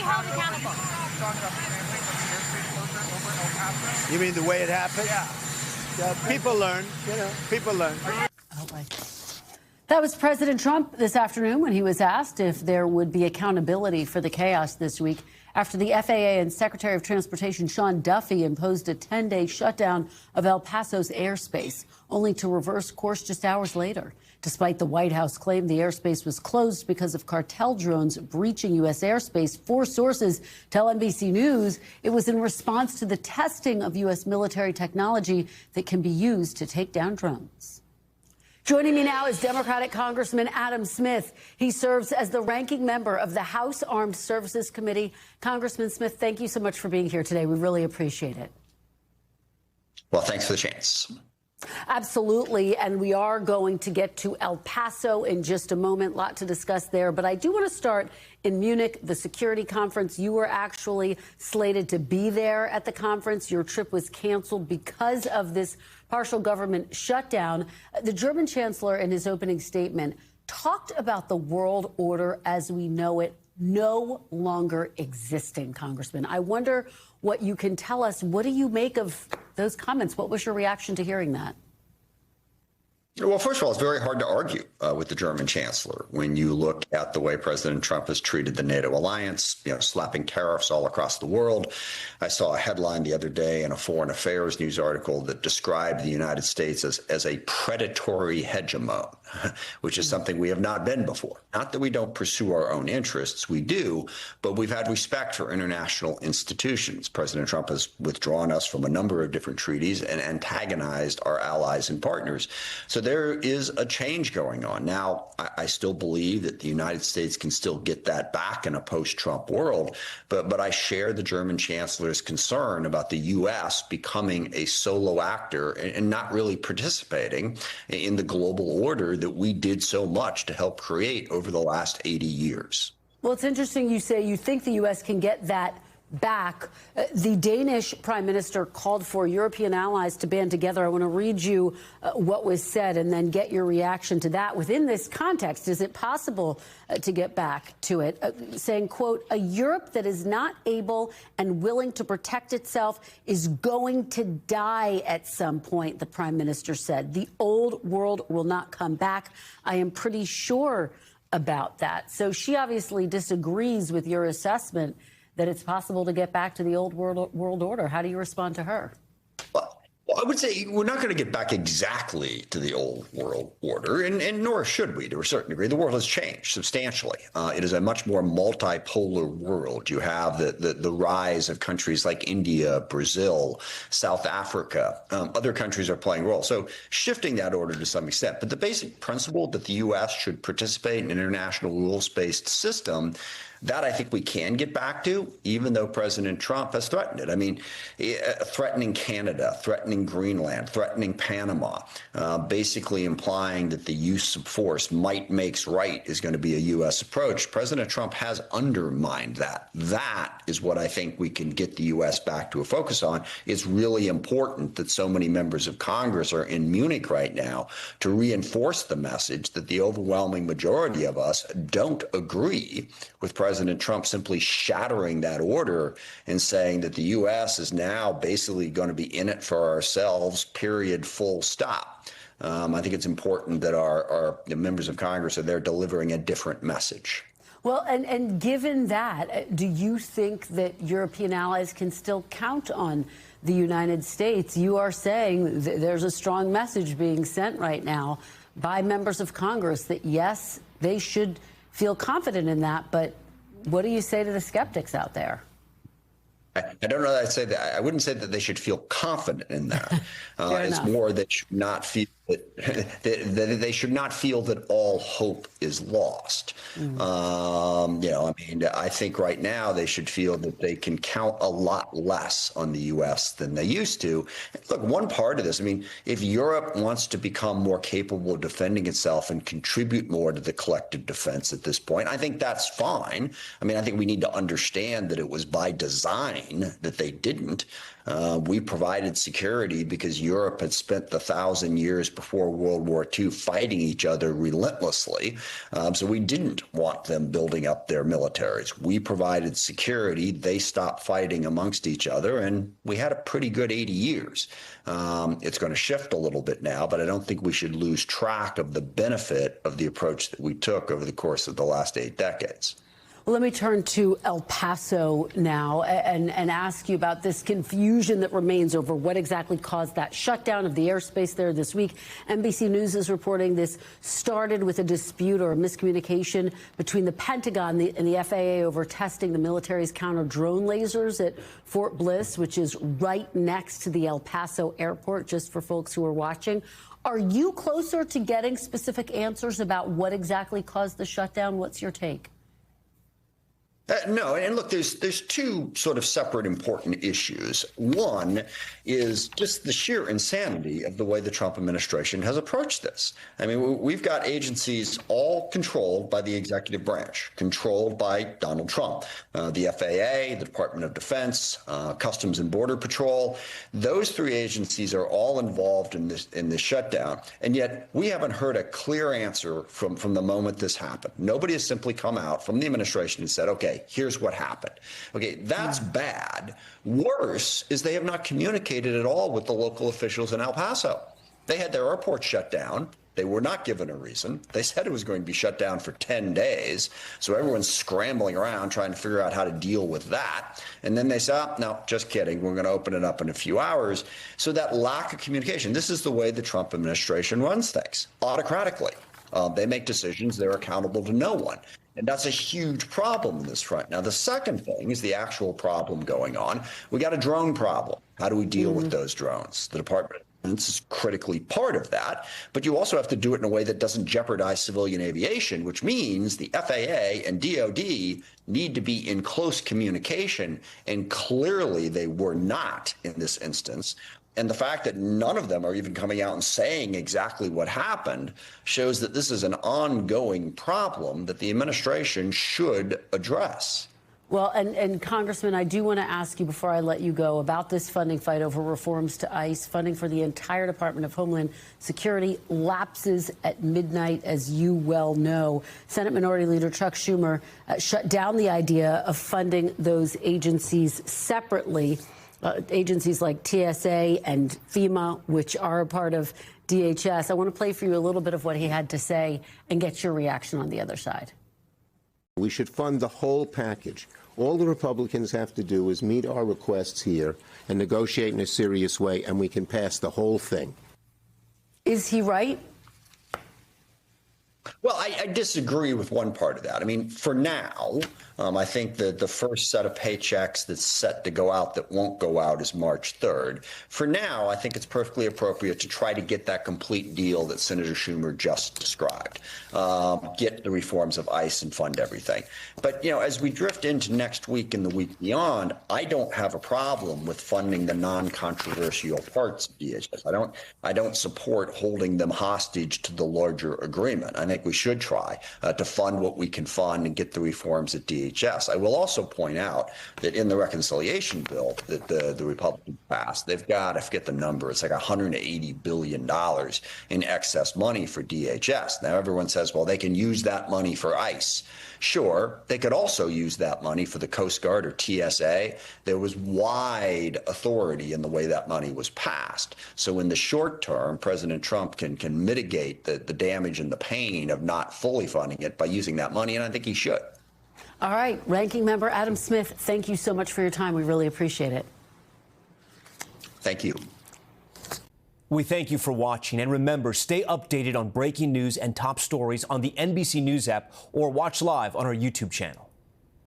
held accountable? You mean the way it happened? Yeah. People learn, people learn. That was President Trump this afternoon when he was asked if there would be accountability for the chaos this week after the FAA and Secretary of Transportation Sean Duffy imposed a 10-day shutdown of El Paso's airspace, only to reverse course just hours later. Despite the White House claim the airspace was closed because of cartel drones breaching U.S. airspace, 4 sources tell NBC News it was in response to the testing of U.S. military technology that can be used to take down drones. Joining me now is Democratic Congressman Adam Smith. He serves as the ranking member of the House Armed Services Committee. Congressman Smith, thank you so much for being here today. We really appreciate it. Well, thanks for the chance. Absolutely. And we are going to get to El Paso in just a moment. A lot to discuss there. But I do want to start in Munich, the security conference. You were actually slated to be there at the conference. Your trip was canceled because of this partial government shutdown. The German chancellor, in his opening statement, talked about the world order as we know it no longer existing, Congressman. I wonder what you can tell us. What do you make of those comments? What was your reaction to hearing that? Well, first of all, it's very hard to argue with the German chancellor when you look at the way President Trump has treated the NATO alliance, slapping tariffs all across the world. I saw a headline the other day in a foreign affairs news article that described the United States as a predatory hegemon, which is something we have not been before. Not that we don't pursue our own interests, we do, but we've had respect for international institutions. President Trump has withdrawn us from a number of different treaties and antagonized our allies and partners. So there is a change going on. Now, I still believe that the United States can still get that back in a post-Trump world, but I share the German chancellor's concern about the U.S. becoming a solo actor and not really participating in the global order that we did so much to help create over the last 80 years. Well, it's interesting you say you think the U.S. can get that back. The Danish prime minister called for European allies to band together. I want to read you what was said and then get your reaction to that. Within this context, is it possible to get back to it? Saying, quote, a Europe that is not able and willing to protect itself is going to die at some point, the prime minister said. The old world will not come back. I am pretty sure about that. So she obviously disagrees with your assessment that it's possible to get back to the old world order. How do you respond to her? Well, I would say we're not going to get back exactly to the old world order, and nor should we to a certain degree. The world has changed substantially. It is a much more multipolar world. You have the rise of countries like India, Brazil, South Africa. Other countries are playing roles. So shifting that order to some extent. But the basic principle that the U.S. should participate in an international rules-based system, that I think we can get back to, even though President Trump has threatened it. I mean, threatening Canada, threatening Greenland, threatening Panama, basically implying that the use of force, might makes right, is going to be a U.S. approach. President Trump has undermined that. That is what I think we can get the U.S. back to a focus on. It's really important that so many members of Congress are in Munich right now to reinforce the message that the overwhelming majority of us don't agree with President Trump simply shattering that order and saying that the U.S. is now basically going to be in it for ourselves, period, full stop. I think it's important that the members of Congress are there delivering a different message. Well, and given that, do you think that European allies can still count on the United States? You are saying there's a strong message being sent right now by members of Congress that, yes, they should feel confident in that, but what do you say to the skeptics out there? I don't know that I'd say that. I wouldn't say that they should feel confident in that. It's more that should not feel that they should not feel that all hope is lost. I think right now they should feel that they can count a lot less on the U.S. than they used to. Look, one part of this, if Europe wants to become more capable of defending itself and contribute more to the collective defense at this point, I think that's fine. I think we need to understand that it was by design that they didn't. We provided security because Europe had spent the 1,000 years before World War II fighting each other relentlessly. So we didn't want them building up their militaries. We provided security. They stopped fighting amongst each other, and we had a pretty good 80 years. It's going to shift a little bit now, but I don't think we should lose track of the benefit of the approach that we took over the course of the last 8 decades. Well, let me turn to El Paso now and ask you about this confusion that remains over what exactly caused that shutdown of the airspace there this week. NBC News is reporting this started with a dispute or a miscommunication between the Pentagon and the FAA over testing the military's counter-drone lasers at Fort Bliss, which is right next to the El Paso airport, just for folks who are watching. Are you closer to getting specific answers about what exactly caused the shutdown? What's your take? No, and look, there's two sort of separate important issues. One is just the sheer insanity of the way the Trump administration has approached this. I mean, we've got agencies all controlled by the executive branch, controlled by Donald Trump, the FAA, the Department of Defense, Customs and Border Patrol. Those three agencies are all involved in this shutdown, and yet we haven't heard a clear answer from the moment this happened. Nobody has simply come out from the administration and said, okay, here's what happened. Okay, that's bad. Worse is they have not communicated at all with the local officials in El Paso. They had their airport shut down. They were not given a reason. They said it was going to be shut down for 10 days. So everyone's scrambling around trying to figure out how to deal with that. And then they said, oh, no, just kidding. We're going to open it up in a few hours. So that lack of communication, this is the way the Trump administration runs things, autocratically. They make decisions. They're accountable to no one. And that's a huge problem in this front. Now, the second thing is the actual problem going on. We got a drone problem. How do we deal with those drones? The Department of Defense is critically part of that, but you also have to do it in a way that doesn't jeopardize civilian aviation, which means the FAA and DOD need to be in close communication, and clearly they were not in this instance. And the fact that none of them are even coming out and saying exactly what happened shows that this is an ongoing problem that the administration should address. Well, and Congressman, I do want to ask you before I let you go about this funding fight over reforms to ICE. Funding for the entire Department of Homeland Security lapses at midnight, as you well know. Senate Minority Leader Chuck Schumer shut down the idea of funding those agencies separately. Agencies like TSA and FEMA, which are a part of DHS. I want to play for you a little bit of what he had to say and get your reaction on the other side. We should fund the whole package. All the Republicans have to do is meet our requests here and negotiate in a serious way, and we can pass the whole thing. Is he right? Well, I disagree with one part of that. I mean, for now, I think that the first set of paychecks that's set to go out that won't go out is March 3rd. For now, I think it's perfectly appropriate to try to get that complete deal that Senator Schumer just described, get the reforms of ICE and fund everything. But, you know, as we drift into next week and the week beyond, I don't have a problem with funding the non-controversial parts of DHS. I don't support holding them hostage to the larger agreement. I think we should try to fund what we can fund and get the reforms at DHS. I will also point out that in the reconciliation bill that the Republicans passed, they've got, I forget the number, it's like $180 billion in excess money for DHS. Now, everyone says, well, they can use that money for ICE. Sure, they could also use that money for the Coast Guard or TSA. There was wide authority in the way that money was passed. So in the short term, President Trump can mitigate the damage and the pain of not fully funding it by using that money, and I think he should. All right, Ranking Member Adam Smith, thank you so much for your time. We really appreciate it. Thank you. We thank you for watching, and remember, stay updated on breaking news and top stories on the NBC News app or watch live on our YouTube channel.